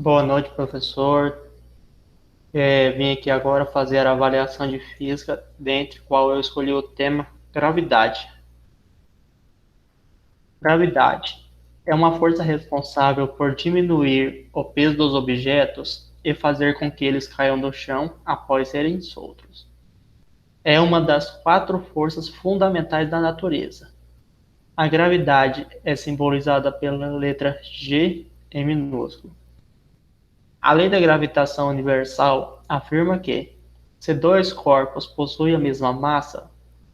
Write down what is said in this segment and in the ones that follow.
Boa noite, professor. Vim aqui agora fazer a avaliação de física, dentre qual eu escolhi o tema gravidade. Gravidade é uma força responsável por diminuir o peso dos objetos e fazer com que eles caiam do chão após serem soltos. É uma das quatro forças fundamentais da natureza. A gravidade é simbolizada pela letra G em minúsculo. A lei da gravitação universal afirma que, se dois corpos possuem a mesma massa,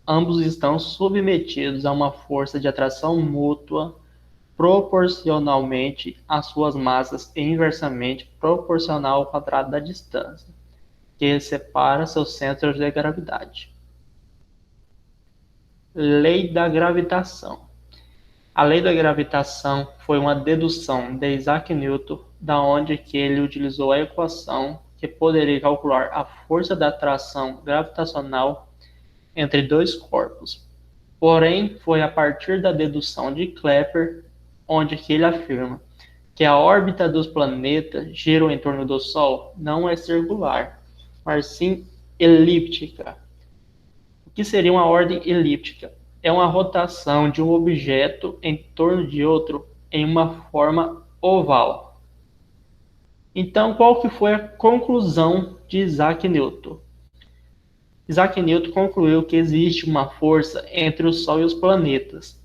ambos estão submetidos a uma força de atração mútua proporcionalmente às suas massas e inversamente proporcional ao quadrado da distância, que separa seus centros de gravidade. Lei da gravitação. A lei da gravitação foi uma dedução de Isaac Newton, da onde que ele utilizou a equação que poderia calcular a força da atração gravitacional entre dois corpos. Porém, foi a partir da dedução de Kepler onde que ele afirma que a órbita dos planetas gira em torno do Sol não é circular, mas sim elíptica. O que seria uma ordem elíptica? É uma rotação de um objeto em torno de outro em uma forma oval. Então, qual que foi a conclusão de Isaac Newton? Isaac Newton concluiu que existe uma força entre o Sol e os planetas,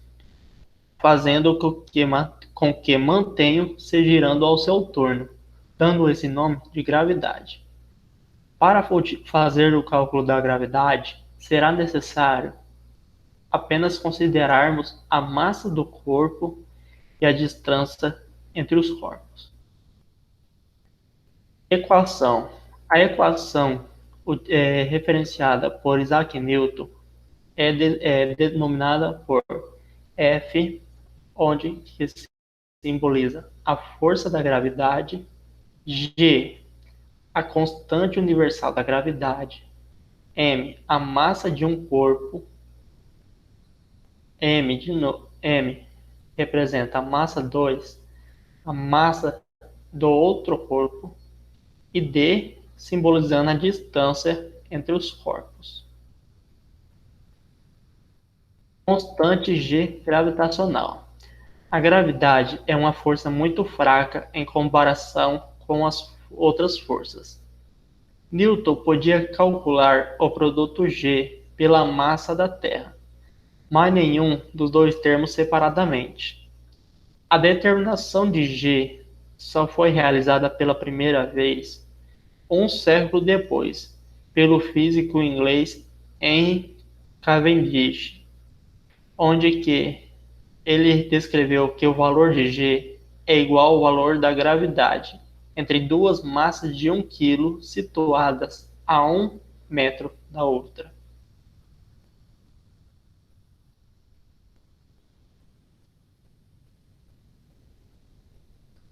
fazendo com que mantenham se girando ao seu torno, dando esse nome de gravidade. Para fazer o cálculo da gravidade, será necessário apenas considerarmos a massa do corpo e a distância entre os corpos. Equação. A equação referenciada por Isaac Newton é denominada por F, onde que simboliza a força da gravidade, G, a constante universal da gravidade, M, a massa de um corpo, M representa a massa 2, a massa do outro corpo, e D simbolizando a distância entre os corpos. Constante G gravitacional. A gravidade é uma força muito fraca em comparação com as outras forças. Newton podia calcular o produto G pela massa da Terra, mas nenhum dos dois termos separadamente. A determinação de G só foi realizada pela primeira vez um século depois, pelo físico inglês Henry Cavendish, onde que ele descreveu que o valor de G é igual ao valor da gravidade entre duas massas de 1 kg situadas a 1 metro da outra.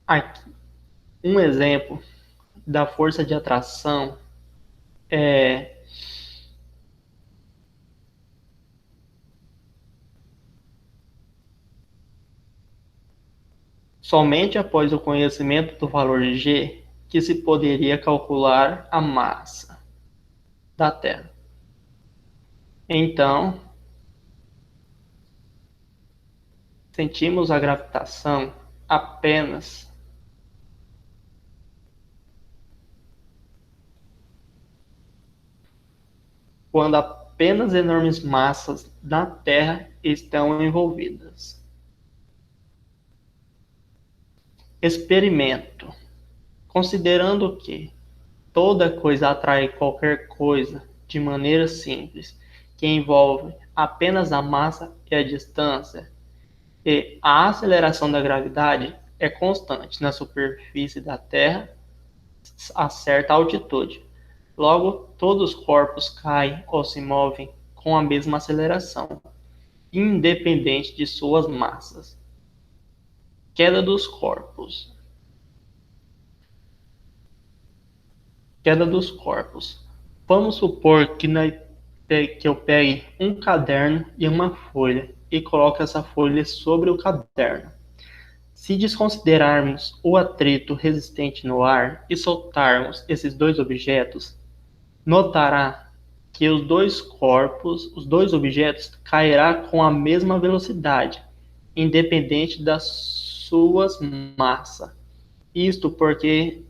Aqui, um exemplo da força de atração é somente após o conhecimento do valor de G que se poderia calcular a massa da Terra. Então, sentimos a gravitação apenas quando apenas enormes massas da Terra estão envolvidas. Experimento. Considerando que toda coisa atrai qualquer coisa de maneira simples, que envolve apenas a massa e a distância, e a aceleração da gravidade é constante na superfície da Terra a certa altitude. Logo, todos os corpos caem ou se movem com a mesma aceleração, independente de suas massas. Queda dos corpos. Queda dos corpos. Vamos supor que eu pegue um caderno e uma folha e coloque essa folha sobre o caderno. Se desconsiderarmos o atrito resistente no ar e soltarmos esses dois objetos, notará que os dois objetos cairá com a mesma velocidade, independente das suas massas. Isto porque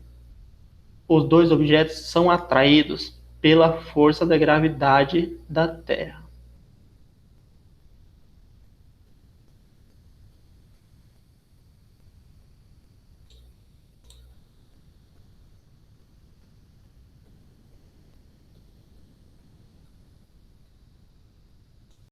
os dois objetos são atraídos pela força da gravidade da Terra.